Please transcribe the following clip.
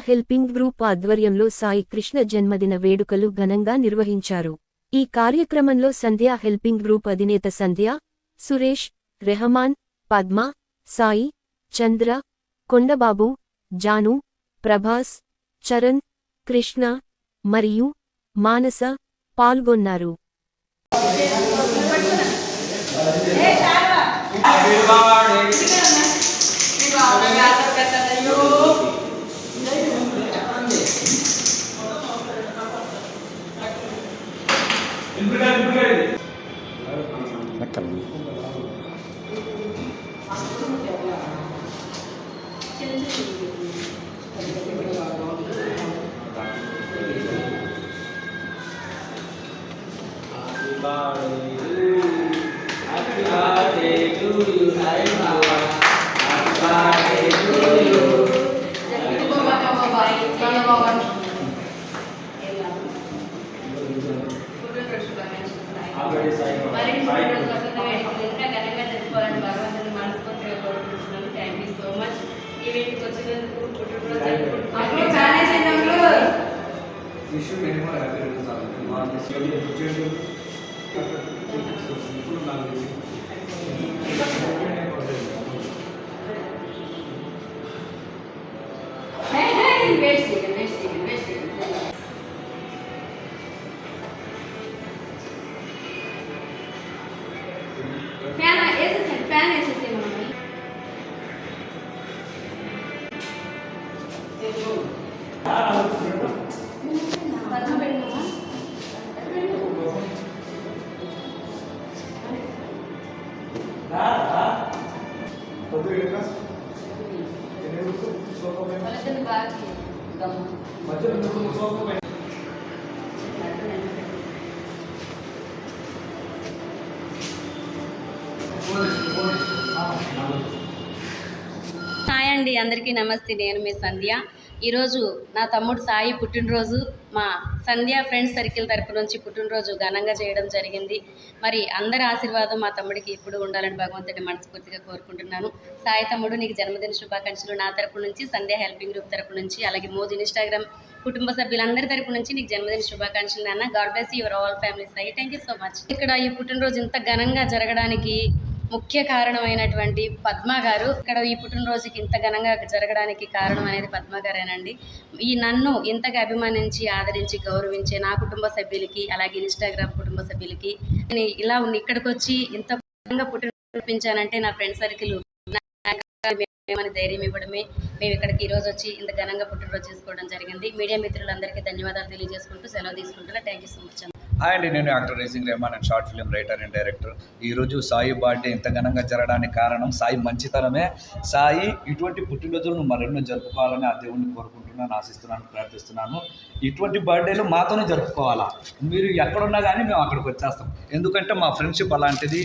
Helping group ఆధ్వర్యంలో సాయి కృష్ణ జన్మదిన వేడుకలు ఘనంగా నిర్వహించారు. ఈ కార్యక్రమంలో సంధ్యా హెల్పింగ్ గ్రూప్ అధినేత సంధ్య, సురేష్, రెహమాన్, పద్మ, సాయి, చంద్ర, కొండబాబు, జాను, ప్రభాస్, చరణ్, కృష్ణ మరియు మానస పాల్గొన్నారు. Happy birthday to you, Sai Baba. Happy birthday to you. Hi అండి, అందరికీ నమస్తే. నేను మీ సంధ్య. ఈరోజు నా తమ్ముడు సాయి పుట్టినరోజు. మా సంధ్య ఫ్రెండ్స్ సర్కిల్ తరపు నుంచి పుట్టినరోజు ఘనంగా చేయడం జరిగింది. మరి అందరి ఆశీర్వాదం మా తమ్ముడికి ఎప్పుడు ఉండాలని భగవంతుడిని మనస్ఫూర్తిగా కోరుకుంటున్నాను. సాయి తమ్ముడు, నీకు జన్మదిన శుభాకాంక్షలు నా తరపు నుంచి, సంధ్య హెల్పింగ్ గ్రూప్ తరపు నుంచి, అలాగే మోజ్ ఇన్స్టాగ్రామ్ కుటుంబ సభ్యులందరి తరపు నుంచి నీకు జన్మదిన శుభాకాంక్షలు నాన్న. God bless your all family Sai. Thank you so much. ఇక్కడ ఈ పుట్టినరోజు ఇంత ఘనంగా జరగడానికి ముఖ్య కారణమైనటువంటి పద్మ గారు, ఇక్కడ ఈ పుట్టినరోజుకి ఇంత ఘనంగా జరగడానికి కారణం అనేది పద్మ గారేనండి. ఈ నన్ను ఇంతగా అభిమానించి, ఆదరించి, గౌరవించే నా కుటుంబ సభ్యులకి, అలాగే ఇన్స్టాగ్రామ్ కుటుంబ సభ్యులకి, నేను ఇలా ఇక్కడికి వచ్చి ఇంత ఘనంగా పుట్టినరోజు నా ఫ్రెండ్ సర్కిల్ మన ధైర్యం ఇవ్వడమే మేము ఇక్కడికి ఈరోజు వచ్చి ఇంత ఘనంగా పుట్టినరోజు చేసుకోవడం జరిగింది. మీడియా మిత్రులందరికీ ధన్యవాదాలు తెలియజేసుకుంటూ సెలవు తీసుకుంటున్నా. Thank you so much. Hi అండి, నేను actor racing Rahman and short film writer and director. ఈరోజు సాయి బర్త్డే ఇంత ఘనంగా జరగడానికి కారణం సాయి మంచితనమే. సాయి ఇటువంటి పుట్టినరోజులను మరెన్నో జరుపుకోవాలని ఆ దేవుడిని కోరుకుంటున్నాను, ఆశిస్తున్నాను, ప్రార్థిస్తున్నాను. ఇటువంటి బర్త్డేలు మాతోనే జరుపుకోవాలా. మీరు ఎక్కడున్నా కానీ మేము అక్కడికి వచ్చేస్తాం. ఎందుకంటే మా ఫ్రెండ్షిప్ అలాంటిది.